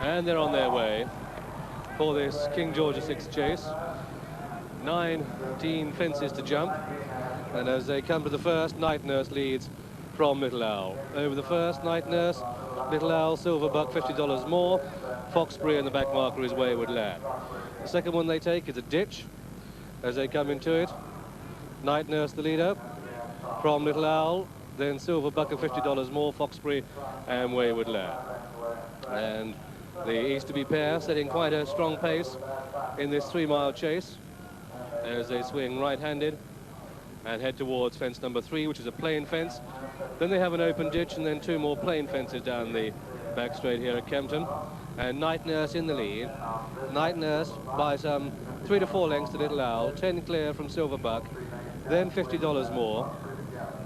And they're on their way for this King George VI chase. 19 fences to jump. And as they come to the first, Night Nurse leads from Little Owl. Over the first, Night Nurse, Little Owl, Silver Buck, $50 more. Foxbury and the back marker is Wayward Lad. The second one they take is a ditch. As they come into it, Night Nurse the leader from Little Owl, then Silver Buck and $50 more, Foxbury and Wayward Lad. And the Easterby pair setting quite a strong pace in this 3-mile chase as they swing right-handed and head towards fence number 3, which is a plain fence. Then they have an open ditch and then 2 more plain fences down the back straight here at Kempton. And Night Nurse in the lead. Night Nurse by some 3 to 4 lengths to Little Owl, 10 clear from Silver Buck, then $50 more.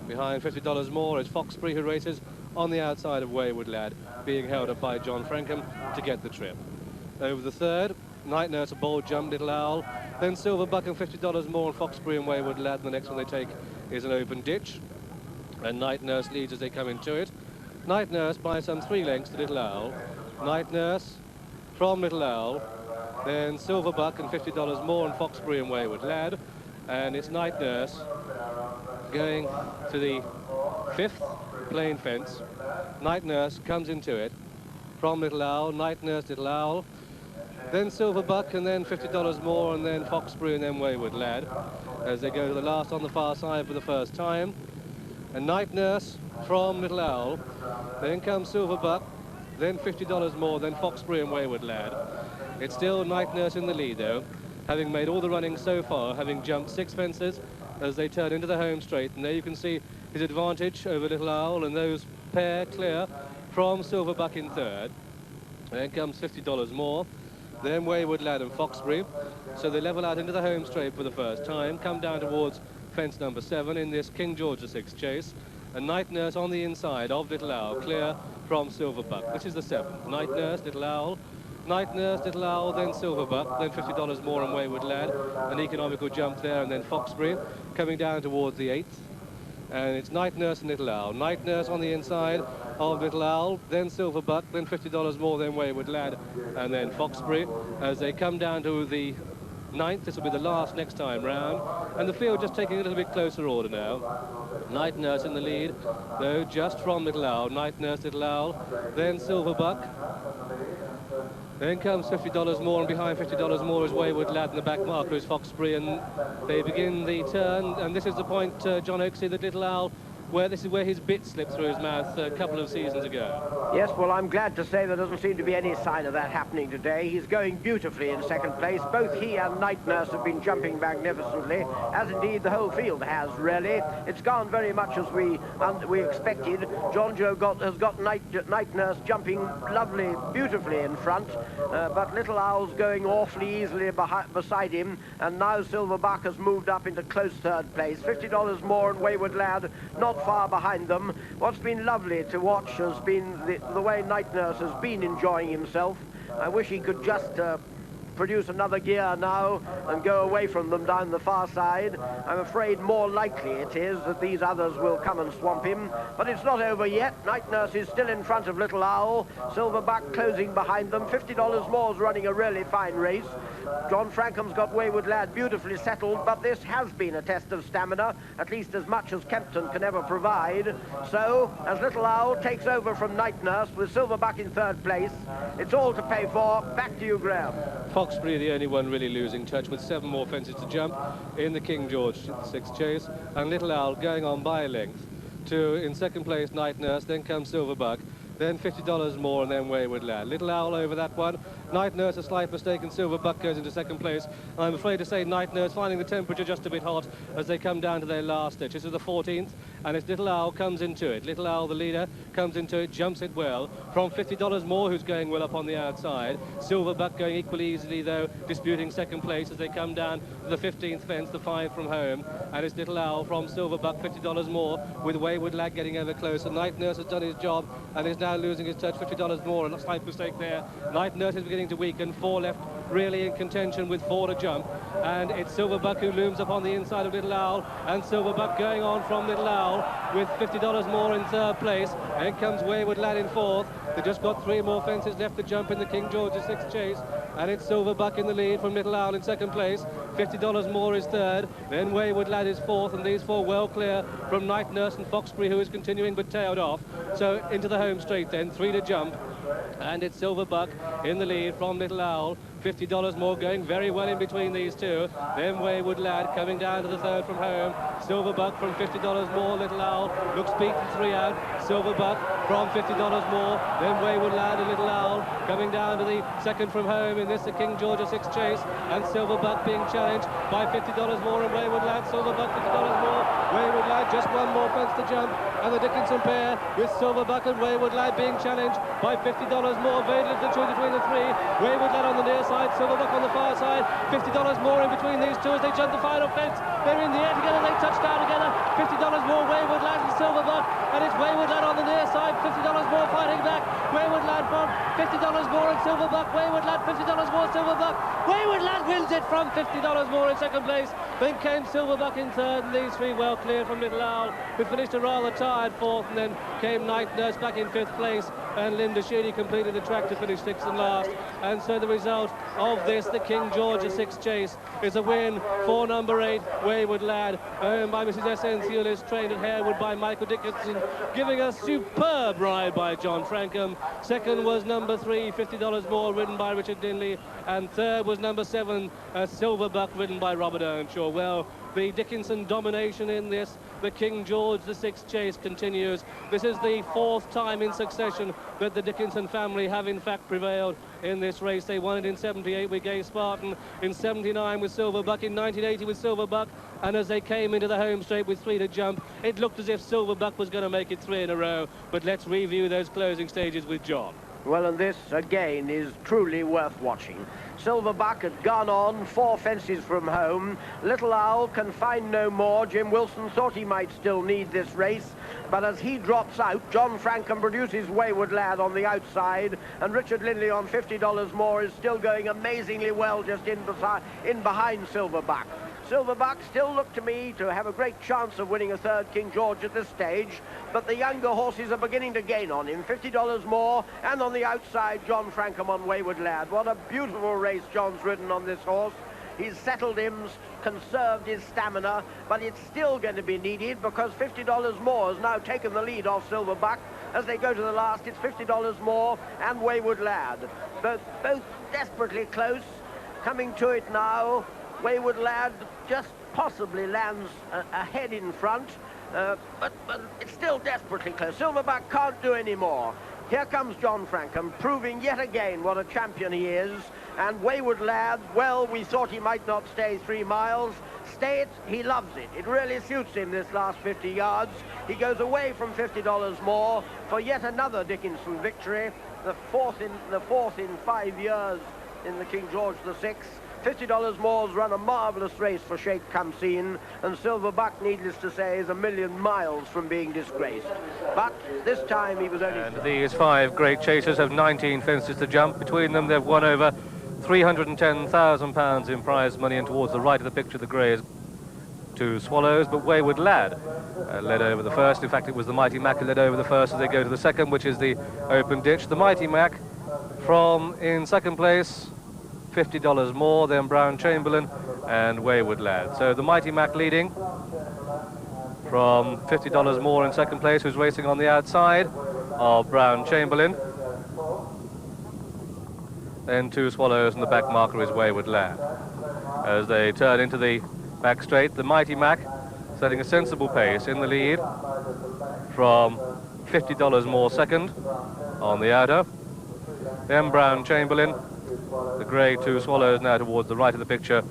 Behind $50 more is Foxbury, who races on the outside of Wayward Lad, being held up by John Frankham to get the trip. Over the third, Night Nurse a bold jump, Little Owl, then Silver Buck and $50 more, and Foxbury and Wayward Lad. And the next one they take is an open ditch, and Night Nurse leads as they come into it. Night Nurse by some 3 lengths to Little Owl. Night Nurse from Little Owl, then Silver Buck and $50 more, and Foxbury and Wayward Lad. And it's Night Nurse going to the 5th plain fence. Night Nurse comes into it from Little Owl, Night Nurse, Little Owl, then Silver Buck, and then $50 more, and then Foxbury, and then Wayward Lad, as they go to the last on the far side for the first time. And Night Nurse from Little Owl, then comes Silver Buck, then $50 more, then Foxbury and Wayward Lad. It's still Night Nurse in the lead, though, having made all the running so far, having jumped 6 fences as they turn into the home straight. And there you can see his advantage over Little Owl, and those pair clear from Silver Buck in third. Then comes $50 more, then Wayward Lad and Foxbury. So they level out into the home straight for the first time, come down towards fence number 7 in this King George VI chase. And Night Nurse on the inside of Little Owl, clear from Silver Buck. This is the 7th. Night Nurse, Little Owl, Night Nurse, Little Owl, then Silver Buck, then $50 more on Wayward Lad. An economical jump there, and then Foxbury coming down towards the 8th. And it's Night Nurse and Little Owl. Night Nurse on the inside of Little Owl, then Silver Buck, then $50 more, then Wayward Lad, and then Foxbury as they come down to the 9th. This will be the last next time round. And the field just taking a little bit closer order now. Night Nurse in the lead, though, just from Little Owl. Night Nurse, Little Owl, then Silver Buck. Then comes $50 more, and behind $50 more is Wayward Lad, and the back marker is Foxbury, and they begin the turn. And this is the point, John Oaksey, that Little Owl, where this is where his bit slipped through his mouth a couple of seasons ago. Yes, well, I'm glad to say there doesn't seem to be any sign of that happening today. He's going beautifully in second place. Both he and Night Nurse have been jumping magnificently, as indeed the whole field has, really. It's gone very much as we expected. John Joe has got Night Nurse jumping lovely, beautifully in front, but Little Owl's going awfully easily beside him, and now Silver Buck has moved up into close third place. $50 more, and Wayward Lad not far behind them. What's been lovely to watch has been the way Night Nurse has been enjoying himself. I wish he could just produce another gear now and go away from them down the far side. I'm afraid more likely it is that these others will come and swamp him, but it's not over yet. Night Nurse is still in front of Little Owl, Silver Buck closing behind them. $50 more is running a really fine race. John Frankham's got Wayward Lad beautifully settled, but this has been a test of stamina, at least as much as Kempton can ever provide. So, as Little Owl takes over from Night Nurse with Silver Buck in third place, it's all to pay for. Back to you, Graham. Foxbury, the only one really losing touch, with 7 more fences to jump in the King George VI chase, and Little Owl going on by a length to, in second place, Night Nurse, then comes Silver Buck, then $50 more, and then Wayward Lad. Little Owl over that one. Night Nurse a slight mistake, and Silver Buck goes into second place. I'm afraid to say Night Nurse finding the temperature just a bit hot as they come down to their last ditch. This is the 14th, and it's Little Owl comes into it. Little Owl, the leader, comes into it, jumps it well. From $50 more, who's going well up on the outside. Silver Buck going equally easily, though, disputing second place as they come down to the 15th fence, the 5 from home. And it's Little Owl from Silver Buck, $50 more, with Wayward Lad getting ever closer. Night Nurse has done his job and is now losing his touch, $50 more, and a slight mistake there. Night Nurse is beginning to weaken, 4 left really in contention with 4 to jump, and it's Silverbuck who looms up on the inside of Little Owl, and Silverbuck going on from Little Owl with $50 more in 3rd place. And in comes Wayward Lad in 4th. They've just got 3 more fences left to jump in the King George's 6th chase, and it's Silverbuck in the lead from Little Owl in 2nd place. $50 more is 3rd, then Wayward Lad is 4th, and these 4 well clear from Night Nurse and Foxbury, who is continuing but tailed off. So into the home straight then, 3 to jump, and it's Silverbuck in the lead from Little Owl. $50 more going very well in between these 2. Then Wayward Lad coming down to the 3rd from home. Silverbuck from $50 more. Little Owl looks beaten 3 out. Silverbuck from $50 more. Then Wayward Lad and Little Owl coming down to the 2nd from home in this the King George 6 chase. And Silverbuck being challenged by $50 more, and Wayward Lad. Silverbuck $50 more. Wayward Lad just 1 more fence to jump. And the Dickinson pair with Silverbuck and Wayward Lad being challenged by $50 more. Very little to choose between the 3. Wayward Lad on the near side, Silverbuck on the far side. $50 more in between these 2 as they jump the final fence. They're in the air together, they touch down together. $50 more, Wayward Lad and Silverbuck, and it's Wayward Lad on the near side. $50 more fighting back. Wayward Lad from $50 more and Silverbuck. Wayward Lad $50 more, Silverbuck. Wayward Lad wins it from $50 more in 2nd place. Then came Silverbuck in 3rd, and these 3 well clear from Little Owl, who finished a rather tired 4th, and then came Night Nurse back in 5th place, and Linda Sheedy completed the track to finish 6th and last. And so the result of this, the King George 6 chase, is a win for number 8, Wayward Lad, owned by Mrs. S.N. Thewlis, trained at Harewood by Michael Dickinson, giving a superb ride by John Frankham. 2nd was number 3, $50 more, ridden by Richard Dinley, and 3rd was number 7, Silverbuck, ridden by Robert Earnshaw. Well, the Dickinson domination in this, the King George 6 chase continues. This is the 4th time in succession that the Dickinson family have in fact prevailed in this race. They won it in 78 with Gay Spartan, in 79 with Silverbuck, in 1980 with Silverbuck, and as they came into the home straight with 3 to jump, it looked as if Silverbuck was going to make it 3 in a row. But let's review those closing stages with John. Well, and this, again, is truly worth watching. Silverbuck had gone on 4 fences from home. Little Owl can find no more. Jim Wilson thought he might still need this race, but as he drops out, John Frankham produces Wayward Lad on the outside, and Richard Lindley on $50 more is still going amazingly well just in behind Silverbuck. Silverbuck still looked to me to have a great chance of winning a 3rd King George at this stage, but the younger horses are beginning to gain on him. $50 more, and on the outside, John Frankham on Wayward Lad. What a beautiful race John's ridden on this horse. He's settled him, conserved his stamina, but it's still going to be needed because $50 more has now taken the lead off Silverbuck. As they go to the last, it's $50 more and Wayward Lad. Both desperately close, coming to it now. Wayward Lad just possibly lands ahead in front, but it's still desperately close. Silverbuck can't do any more. Here comes John Frankham, proving yet again what a champion he is. And Wayward Lad, well, we thought he might not stay 3 miles. Stay it, he loves it. It really suits him, this last 50 yards. He goes away from $50 more for yet another Dickinson victory, the fourth in 5 years in the King George VI. $50 more's run a marvellous race for Sheikh Khamsin, and Silverbuck, needless to say, is a million miles from being disgraced. But this time he was only... And these 5 great chasers have 19 fences to jump. Between them, they've won over £310,000 in prize money, and towards the right of the picture, the grey is 2 Swallows, but Wayward Lad led over the first. In fact, it was the Mighty Mac who led over the first as they go to the second, which is the open ditch. The Mighty Mac from in 2nd place, $50 more, then Brown Chamberlain and Wayward Lad. So the Mighty Mac leading from $50 more in 2nd place, who's racing on the outside of Brown Chamberlain. Then 2 Swallows, and the back marker is Wayward Lad. As they turn into the back straight, the Mighty Mac setting a sensible pace in the lead from $50 more 2nd on the outer. Then Brown Chamberlain, the grey 2 Swallows now towards the right of the picture,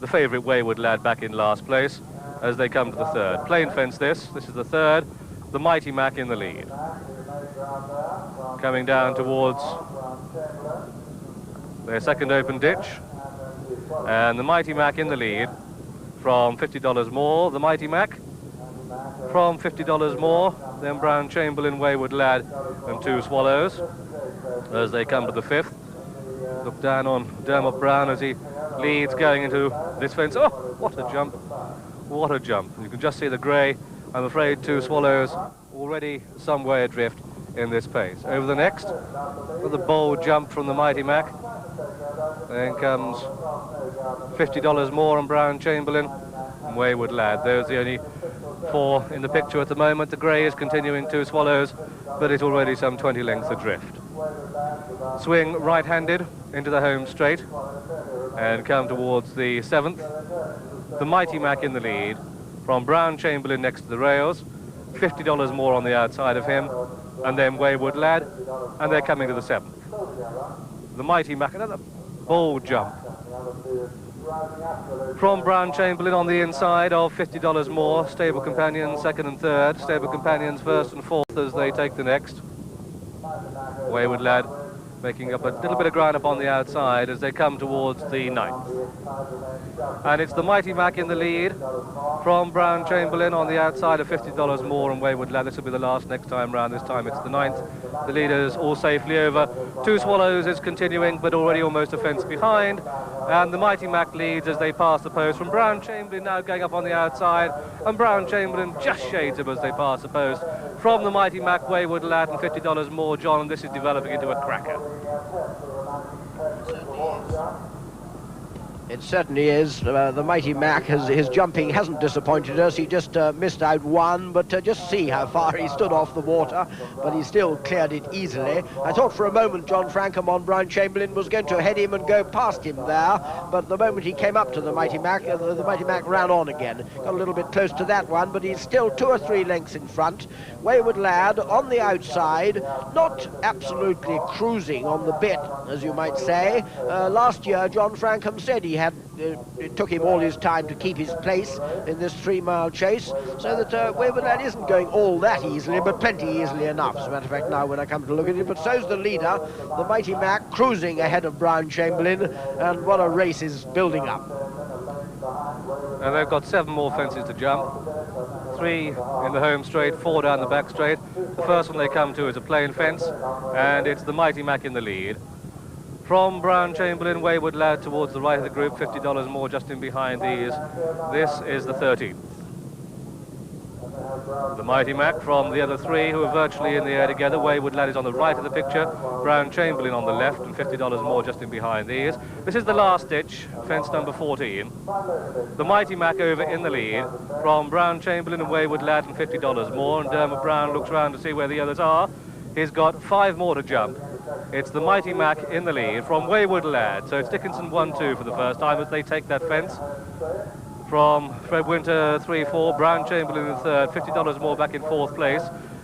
the favourite Wayward Lad back in last place as they come to the 3rd. Plain fence this is the 3rd, the Mighty Mac in the lead. Coming down towards their 2nd open ditch, and the Mighty Mac in the lead from $50 more. The Mighty Mac from $50 more, then Brown Chamberlain, Wayward Lad and Two Swallows as they come to the 5th. Look down on Dermot Brown as he leads going into this fence. Oh, what a jump. What a jump. You can just see the grey. I'm afraid Two Swallows already some way adrift in this pace. Over the next, with a bold jump from the Mighty Mac. Then comes $50 more on Brown Chamberlain and Wayward Lad. Those are the only 4 in the picture at the moment. The grey is continuing Two Swallows, but it's already some 20 lengths adrift. Swing right-handed into the home straight and come towards the 7th. The Mighty Mac in the lead from Brown Chamberlain next to the rails. $50 more on the outside of him, and then Wayward Lad, and they're coming to the 7th. The Mighty Mac, another bold jump from Brown Chamberlain on the inside of $50 more. Stable companions 2nd and 3rd, stable companions 1st and 4th as they take the next. Wayward Lad making up a little bit of ground up on the outside as they come towards the 9th. And it's the Mighty Mac in the lead from Brown Chamberlain on the outside of $50 more and Wayward Lad. This will be the last next time round. This time it's the 9th. The leaders all safely over. Two Swallows is continuing, but already almost a fence behind. And the Mighty Mac leads as they pass the post from Brown Chamberlain, now going up on the outside. And Brown Chamberlain just shades him as they pass the post. From the Mighty Mac, Wayward Lad and $50 more, John, and this is developing into a cracker. It certainly is. The Mighty Mac, his jumping hasn't disappointed us. He just missed out one, but just see how far he stood off the water, but he still cleared it easily. I thought for a moment John Frankham on Brown Chamberlain was going to head him and go past him there, but the moment he came up to the Mighty Mac, the Mighty Mac ran on again. Got a little bit close to that one, but he's still 2 or 3 lengths in front. Wayward Lad on the outside, not absolutely cruising on the bit, as you might say. Last year, John Frankham said it took him all his time to keep his place in this 3-mile chase, so that Wayward Lad isn't going all that easily, but plenty easily enough, as a matter of fact, now when I come to look at it. But so's the leader, the Mighty Mac, cruising ahead of Brown Chamberlain, and what a race is building up. And they've got 7 more fences to jump. 3 in the home straight, 4 down the back straight. The first one they come to is a plain fence, and it's the Mighty Mac in the lead. From Brown Chamberlain, Wayward Lad towards the right of the group, $50 more just in behind these. This is the 13th. The Mighty Mac from the other 3 who are virtually in the air together. Wayward Lad is on the right of the picture, Brown Chamberlain on the left, and $50 more just in behind these. This is the last ditch, fence number 14. The Mighty Mac over in the lead from Brown Chamberlain and Wayward Lad and $50 more, and Dermot Brown looks round to see where the others are. He's got 5 more to jump. It's the Mighty Mac in the lead from Wayward Lad. So it's Dickinson 1-2 for the first time as they take that fence. From Fred Winter 3-4, Brown Chamberlain in 3rd, $50 more back in 4th place.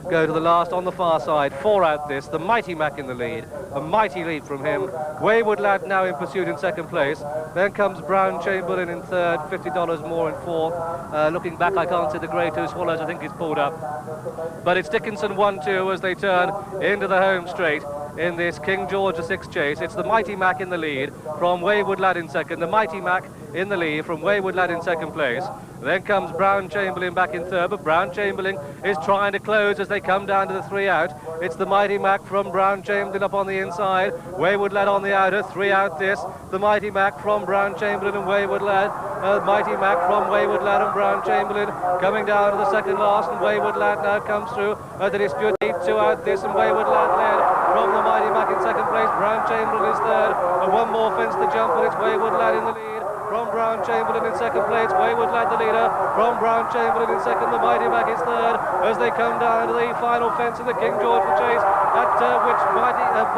Go to the last on the far side, 4 out this, the Mighty Mac in the lead, a mighty lead from him. Wayward Lad now in pursuit in 2nd place. Then comes Brown Chamberlain in 3rd, $50 more in 4th. Looking back, I can't see the grey Two Swallows, I think he's pulled up. But it's Dickinson 1-2 as they turn into the home straight in this King George VI chase. It's the Mighty Mac in the lead from Wayward Lad in 2nd, the Mighty Mac in the lead from Wayward Lad in 2nd place. Then comes Brown Chamberlain back in 3rd, but Brown Chamberlain is trying to close as they come down to the 3 out. It's the Mighty Mac from Brown Chamberlain up on the inside, Wayward Lad on the outer, 3 out this, the Mighty Mac from Brown Chamberlain and Wayward Lad, Mighty Mac from Wayward Lad and Brown Chamberlain coming down to the 2nd last, and Wayward Lad now comes through the dispute, 2 out this, and Wayward Lad led from the Mighty Mac in 2nd place. Brown Chamberlain is 3rd, and 1 more fence to jump, and it's Wayward Lad in the lead from Brown Chamberlain in 2nd place. Wayward Lad the leader from Brown Chamberlain in 2nd, the Mighty Mac is 3rd as they come down to the final fence in the King George chase, at which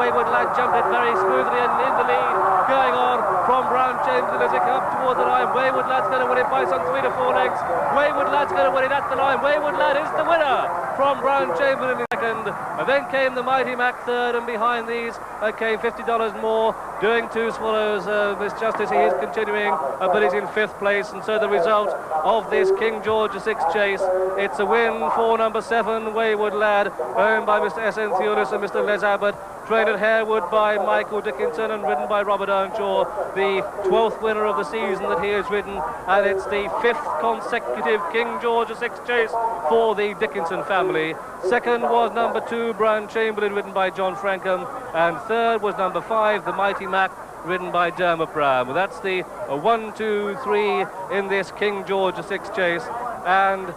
Wayward Lad jumped it very smoothly and in the lead, going on from Brown Chamberlain as they come up towards the line. Wayward Lad's going to win it by some 3 to 4 lengths. Wayward Lad's going to win it at the line. Wayward Lad is the winner from Brown Chamberlain in 2nd. And then came the Mighty Mac 3rd, and behind these came $50 more, doing Two Swallows. Miss Justice, he is continuing, but he's in 5th place. And so the result of this King George VI chase, it's a win for number 7, Wayward Lad, owned by Mr. S.N. Thewlis and Mr. Les Abbott. trained at Harewood by Michael Dickinson and ridden by Robert Earnshaw, the 12th winner of the season that he has ridden, and it's the 5th consecutive King George VI chase for the Dickinson family. Second was number 2, Brown Chamberlain, ridden by John Frankham, and third was number 5, the Mighty Mac, ridden by Dermot Brown. Well, that's the 1, 2, 3 in this King George VI chase, and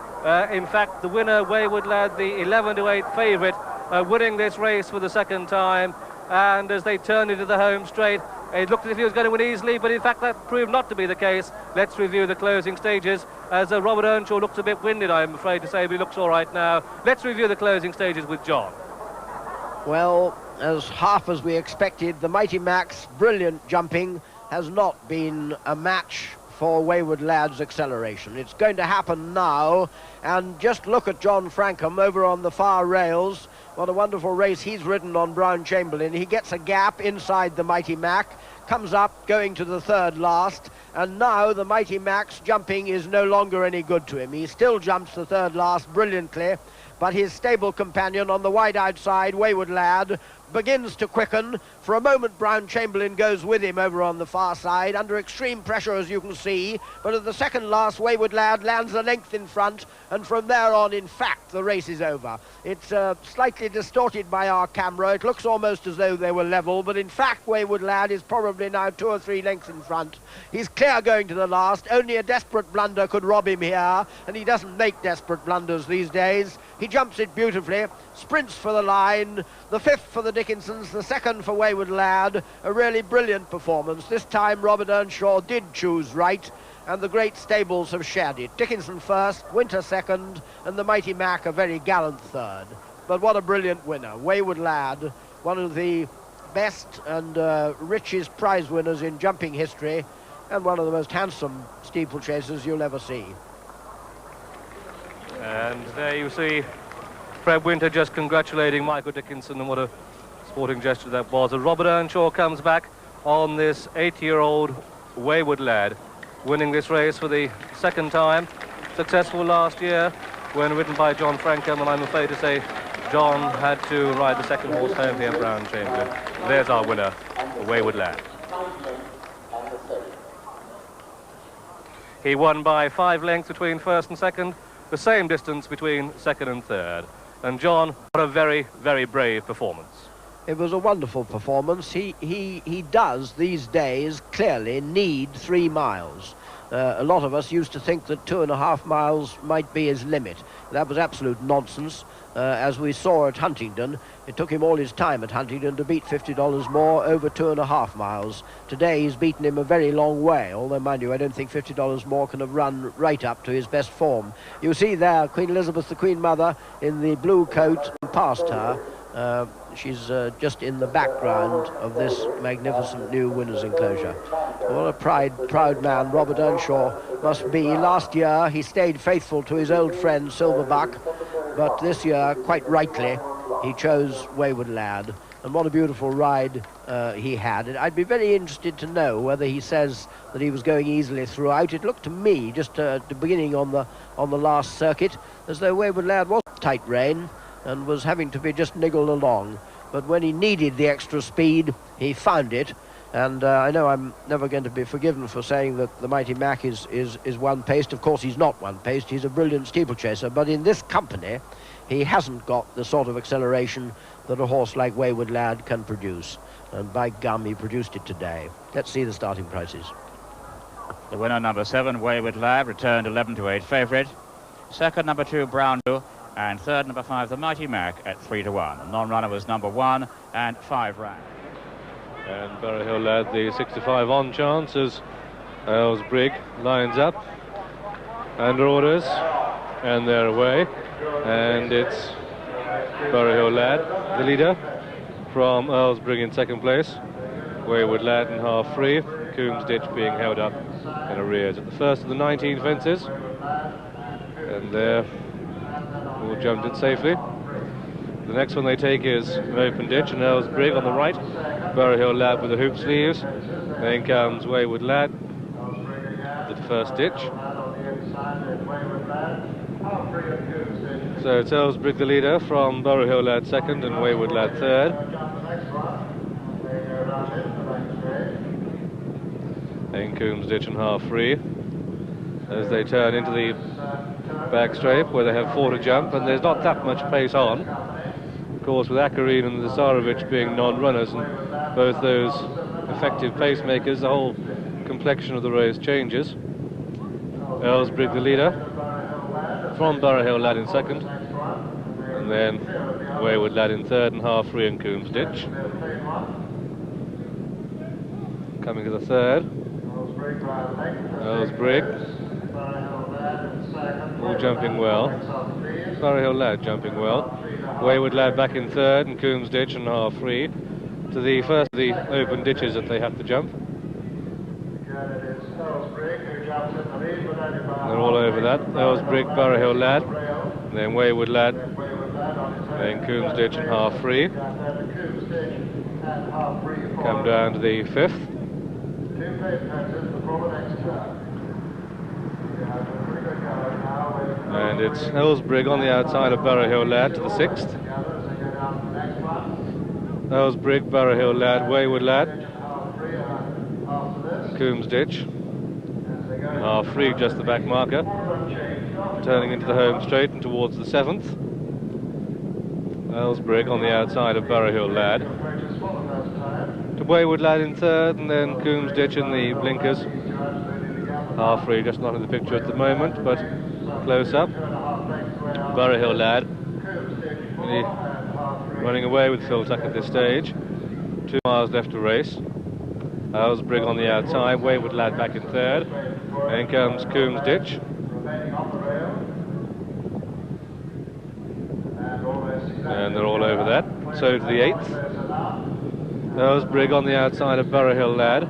in fact the winner, Wayward Lad, the 11-to-8 favourite, winning this race for the second time. And as they turned into the home straight, it looked as if he was going to win easily, but in fact that proved not to be the case. Let's review the closing stages, as Robert Earnshaw looks a bit winded, I'm afraid to say, but he looks all right now. Let's review the closing stages with John. Well, as half as we expected, the Mighty Mac's brilliant jumping has not been a match for Wayward Lad's acceleration. It's going to happen now, and just look at John Frankham over on the far rails. What a wonderful race he's ridden on Brown Chamberlain. He gets a gap inside the Mighty Mac, comes up going to the third last, and now the Mighty Mac's jumping is no longer any good to him. He still jumps the third last brilliantly, but his stable companion on the wide outside, Wayward Lad, begins to quicken. For a moment, Brown Chamberlain goes with him over on the far side, under extreme pressure, as you can see, but at the second last, Wayward Lad lands a length in front, and from there on, in fact, the race is over. It's slightly distorted by our camera. It looks almost as though they were level, but in fact, Wayward Lad is probably now 2 or 3 lengths in front. He's clear going to the last. Only a desperate blunder could rob him here, and he doesn't make desperate blunders these days. He jumps it beautifully, sprints for the line, the 5th for the Dickinsons, the 2nd for Wayward Lad. A really brilliant performance. This time Robert Earnshaw did choose right, and the great stables have shared it. Dickinson first, Winter second, and the Mighty Mac a very gallant third. But what a brilliant winner. Wayward Lad, one of the best and richest prize winners in jumping history, and one of the most handsome steeplechasers you'll ever see. And there you see Fred Winter just congratulating Michael Dickinson, and what a sporting gesture that was. And Robert Earnshaw comes back on this 8-year-old Wayward Lad, winning this race for the second time. Successful last year when ridden by John Frankham, and I'm afraid to say John had to ride the second horse home here, Brown Chamberlain. There's our winner, Wayward Lad. He won by 5 lengths between first and second, the same distance between second and third. And John, what a very, very brave performance. It was a wonderful performance. He does these days clearly need 3 miles. A lot of us used to think that 2.5 miles might be his limit. That was absolute nonsense. As we saw at Huntingdon, it took him all his time at Huntingdon to beat $50 more over 2.5 miles. Today he's beaten him a very long way, although mind you, I don't think $50 more can have run right up to his best form. You see there Queen Elizabeth, the Queen Mother, in the blue coat, past her. She's just in the background of this magnificent new winner's enclosure. What a proud man Robert Earnshaw must be. Last year he stayed faithful to his old friend Silverbuck, but this year, quite rightly, he chose Wayward Lad. And what a beautiful ride he had. And I'd be very interested to know whether he says that he was going easily throughout. It looked to me, just at the beginning on the last circuit, as though Wayward Lad was tight rein and was having to be just niggled along. But when he needed the extra speed, he found it. And I know I'm never going to be forgiven for saying that the Mighty Mac is one-paced. Of course, he's not one-paced. He's a brilliant steeplechaser. But in this company, he hasn't got the sort of acceleration that a horse like Wayward Lad can produce. And by gum, he produced it today. Let's see the starting prices. The winner, number 7, Wayward Lad, returned 11-to-8 favourite. Second, number 2, Brown, and third, number 5, the Mighty Mac at 3-to-1. The non-runner was number 1 and 5 ran. And Burrow Hill Lad, the 65 on chance as Earls Brigg lines up under orders, and they're away. And it's Burrow Hill Lad, the leader, from Earls Brigg in second place. Wayward Lad in half free. Coombs Ditch being held up in arrears at the first of the 19 fences. And there, all jumped it safely. The next one they take is an open ditch, and Earls Brigg on the right. Burrow Hill Lad with the hoop sleeves. Then comes Wayward Lad, the first ditch. So it's Earls Brigg the leader from Burrow Hill Lad second and Wayward Lad third. Then Coombs Ditch and half free as they turn into the back straight where they have 4 to jump, and there's not that much pace on. Of course, with Akarin and Zasarovic being non-runners, and both those effective pacemakers, the whole complexion of the race changes. Earlsbrigg the leader, from Borough Hill Lad in second, and then Wayward Lad in third and half free in Coombs Ditch. Coming to the third, Earlsbrigg, all jumping well. Borough Hill Lad jumping well. Wayward Lad back in third and Coombs Ditch and half free to the first of the open ditches that they have to jump. They're all over that. Earlsbrigg, Borough Hill Lad, and then Wayward Lad, then Coombs Ditch and half free. Come down to the fifth. And it's Earlsbrigg on the outside of Borough Hill Lad to the sixth. Earlsbrigg, Borough Hill Lad, Wayward Lad, Coombs Ditch, half free, just the back marker, turning into the home straight and towards the seventh. Earlsbrigg on the outside of Borough Hill Lad, to Wayward Lad in third, and then Coombs Ditch in the blinkers. Half free, just not in the picture at the moment, but close up. Borough Hill Lad really running away with Phil Tuck at this stage. 2 miles left to race. Earlsbrigg on the outside, Wayward Lad back in third. Then comes Coombs Ditch. And they're all over that. So to the eighth. Earlsbrigg on the outside of Borough Hill Lad.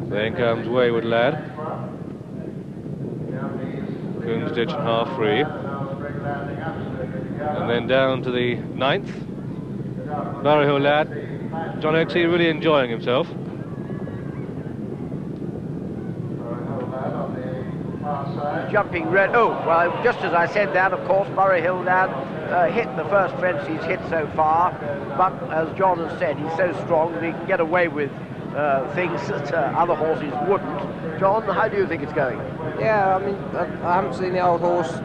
Then comes Wayward Lad. Coombs Ditch and half free. And then down to the ninth. Borough Hill Lad. John Oaksey really enjoying himself. Jumping red. Oh, well, just as I said that, of course, Borough Hill Lad hit the first fence he's hit so far. But as John has said, he's so strong that he can get away with things that other horses wouldn't. John, how do you think it's going? Yeah, I mean, I haven't seen the old horse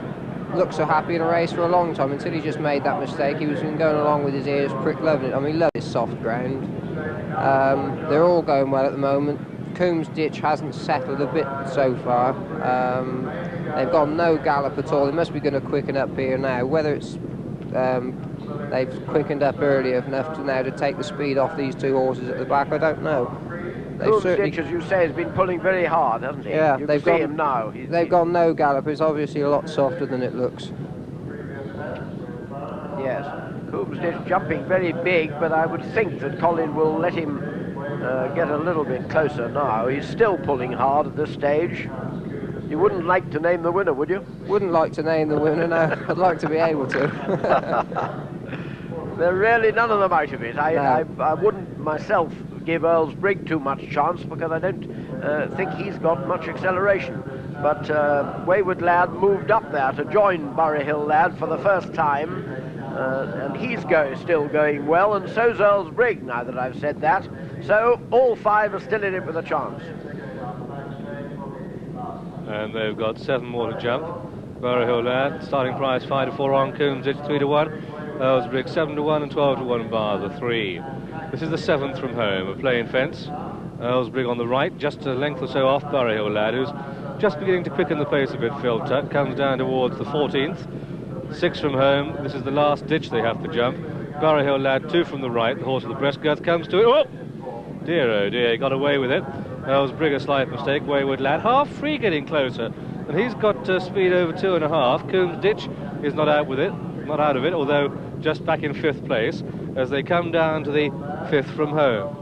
look so happy in a race for a long time until he just made that mistake. He was going along with his ears pricked, loving it. I mean, he loves his soft ground. They're all going well at the moment. Coombs Ditch hasn't settled a bit so far. They've got no gallop at all. They must be going to quicken up here now. Whether it's they've quickened up early enough to now to take the speed off these 2 horses at the back, I don't know. Coombs Ditch, as you say, has been pulling very hard, hasn't he? Yeah, they've got him now. They've got no gallop. It's obviously a lot softer than it looks. Yes, Coombs Ditch jumping very big, but I would think that Colin will let him get a little bit closer now. He's still pulling hard at this stage. You wouldn't like to name the winner, would you? Wouldn't like to name the winner, no. I'd like to be able to. There are really none of them out of it. I wouldn't myself give Earlsbrigg too much chance because I don't think he's got much acceleration. But Wayward Lad moved up there to join Borough Hill Lad for the first time, and he's still going well, and so's Earlsbrigg, now that I've said that. So all 5 are still in it with a chance. And they've got 7 more to jump. Borough Hill Lad, starting price 5 to 4 on, Coombs Ditch 3 to 1, Earlsbrigg 7 to 1 and 12 to 1 bar the 3. This is the 7th from home, a plain fence. Earlsbrigg on the right, just a length or so off Borough Hill Lad, who's just beginning to quicken the pace a bit. Phil Tuck comes down towards the 14th. 6 from home, this is the last ditch they have to jump. Borough Hill Lad 2 from the right, the horse with the breast girth comes to it. Oh dear, he got away with it. Earlsbrigg a slight mistake. Wayward Lad half free, getting closer, and he's got speed over 2.5. Coombs Ditch is not out of it, although just back in 5th place as they come down to the 5th from home.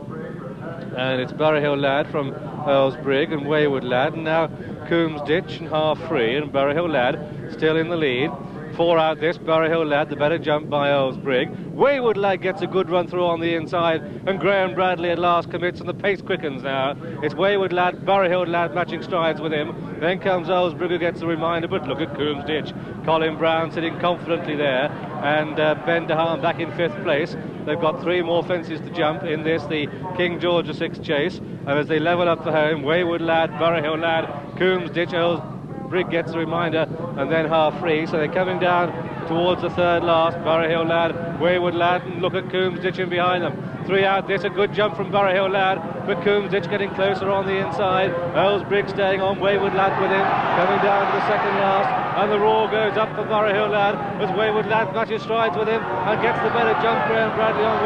And it's Borough Hill Lad from Earlsbrigg and Wayward Lad, and now Coombs Ditch and half free, and Borough Hill Lad still in the lead. 4 out this, Barry Hill Lad, the better jump by Earlsbrig. Wayward Lad gets a good run through on the inside, and Graham Bradley at last commits, and the pace quickens now. It's Wayward Lad, Barry Hill Lad matching strides with him. Then comes Earlsbrig, who gets the reminder, but look at Coombs Ditch. Colin Brown sitting confidently there, and Ben DeHaan back in 5th place. They've got 3 more fences to jump in this, the King George VI chase. And as they level up for home, Wayward Lad, Barry Hill Lad, Coombs Ditch, Earlsbrig gets the reminder, and then half free. So they're coming down towards the 3rd last. Barry Hill Lad, Wayward Lad, and look at Coombs Ditch in behind them. 3 out this, a good jump from Barry Hill Lad, but Coombs Ditch getting closer on the inside. Earlsbrig staying on, Wayward Lad with him, coming down to the 2nd last, and the roar goes up for Barry Hill Lad as Wayward Lad matches strides with him and gets the better jump. Graham Bradley on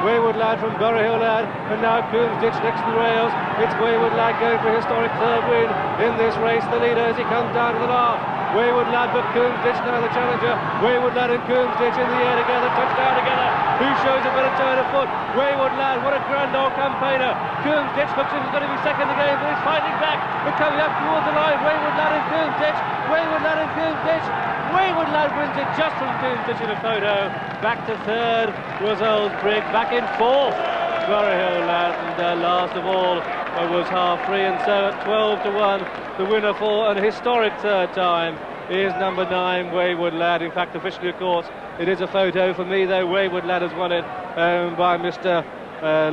Wayward Lad from Barry Hill Lad, and now Coombs Ditch next to the rails. It's Wayward Lad going for a historic 3rd win in this race, the leader as he comes down to the last. Wayward Lad, but Coombs Ditch now the challenger. Wayward Lad and Coombs Ditch in the air together, touchdown together. Who shows a better turn of foot? Wayward Lad, what a grand old campaigner. Coombs Ditch looks like he's going to be second again, but he's fighting back. They're coming up towards the line. Wayward Lad and Coombs Ditch. Wayward Lad and Coombs Ditch. Wayward Lad wins it just from Coombs Ditch in a photo. Back to 3rd was Earlsbrig. Back in 4th, Barry Hill Lad, and last of all was half free, and so at 12 to 1, the winner for an historic 3rd time is number 9, Wayward Lad. In fact, officially, of course, it is a photo. For me, though, Wayward Lad has won it by Mr.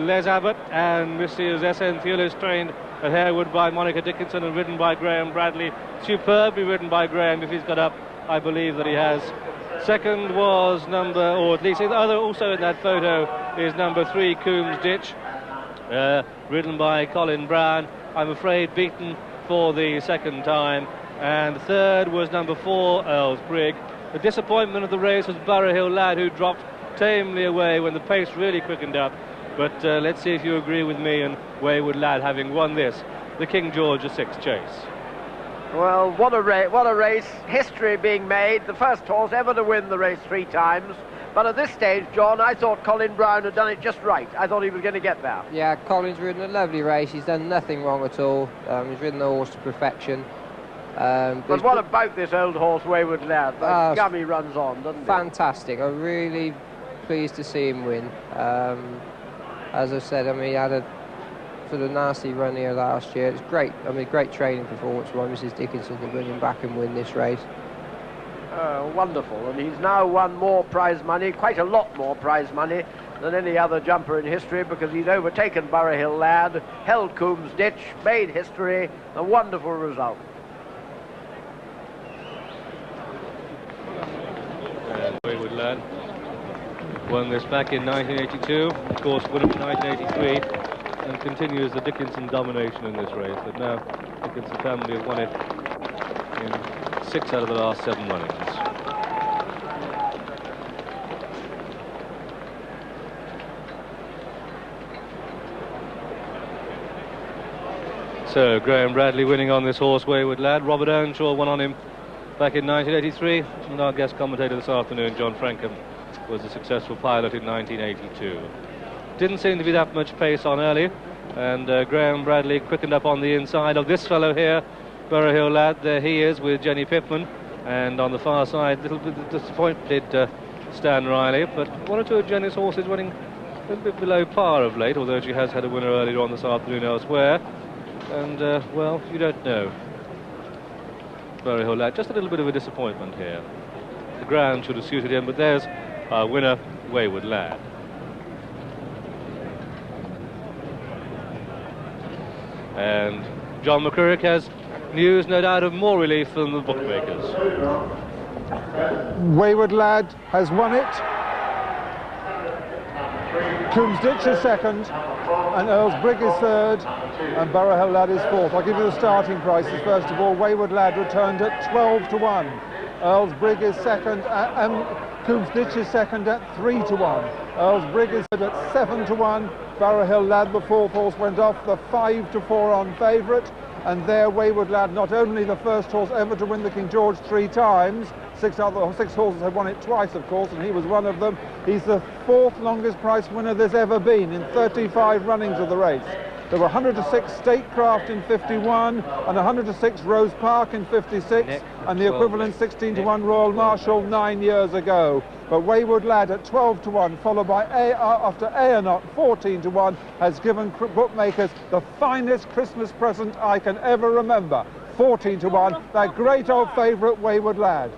Les Abbott, and Mrs. S.N. Thewlis, trained at Harewood by Monica Dickinson and ridden by Graham Bradley. Superbly ridden by Graham. If he's got up, I believe that he has. 2nd was or at least also in that photo is number 3, Coombs Ditch, ridden by Colin Brown. I'm afraid beaten for the 2nd time. And 3rd was number 4, Earlsbrig. The disappointment of the race was Barry Hill Lad, who dropped tamely away when the pace really quickened up. But let's see if you agree with me and Wayward Lad having won this, the King George VI chase. Well, what a race, history being made, the first horse ever to win the race 3 times. But at this stage, John, I thought Colin Brown had done it just right. I thought he was going to get there. Yeah, Colin's ridden a lovely race. He's done nothing wrong at all. He's ridden the horse to perfection. But what about this old horse, Wayward Lad? The gummy runs on, doesn't it? Fantastic. I'm really pleased to see him win. As I said, I mean, he had a sort of nasty run here last year. It's great. I mean, great training performance by Mrs. Dickinson to bring him back and win this race. Wonderful. And he's now won more prize money, quite a lot more prize money than any other jumper in history, because he's overtaken Barry Hill Lad, held Coombs Ditch, made history. A wonderful result. And Wayward Lad won this back in 1982, of course won it in 1983, and continues the Dickinson domination in this race. But now Dickinson family have won it in 6 out of the last 7 runnings. So Graham Bradley winning on this horse, Wayward Lad. Robert Earnshaw won on him back in 1983, and our guest commentator this afternoon, John Frankham, was a successful pilot in 1982. Didn't seem to be that much pace on early, and Graham Bradley quickened up on the inside of this fellow here, Barry Hill Lad. There he is with Jenny Pittman, and on the far side, a little bit disappointed Stan Riley, but 1 or 2 of Jenny's horses running a little bit below par of late, although she has had a winner earlier on this afternoon elsewhere, and well, you don't know. Barry Hill Lad, just a little bit of a disappointment here. The ground should have suited him, but there's our winner, Wayward Lad. And John McCurrick has news, no doubt, of more relief from the bookmakers. Wayward Lad has won it. Coombs Ditch is 2nd, and Earlsbrig is 3rd, and Barry Hill Lad is 4th. I'll give you the starting prices first of all. Wayward Lad returned at 12 to 1. Earlsbrig is 2nd, and Coombs Ditch is 2nd at 3 to 1. Earlsbrig is at 7 to 1. Barry Hill Lad, the 4th horse, went off the 5 to 4 on favourite. And there, Wayward Lad, not only the first horse ever to win the King George 3 times, 6 horses have won it twice, of course, and he was one of them. He's the 4th longest price winner there's ever been in 35 runnings of the race. There were 106 Statecraft in 51 and 106 Rose Park in 56 and the equivalent 16-to-1 Royal Marshal 9 years ago. But Wayward Lad at 12-to-1, followed by after Aeronaut 14-to-1, has given bookmakers the finest Christmas present I can ever remember. 14-to-1, that great old favourite Wayward Lad.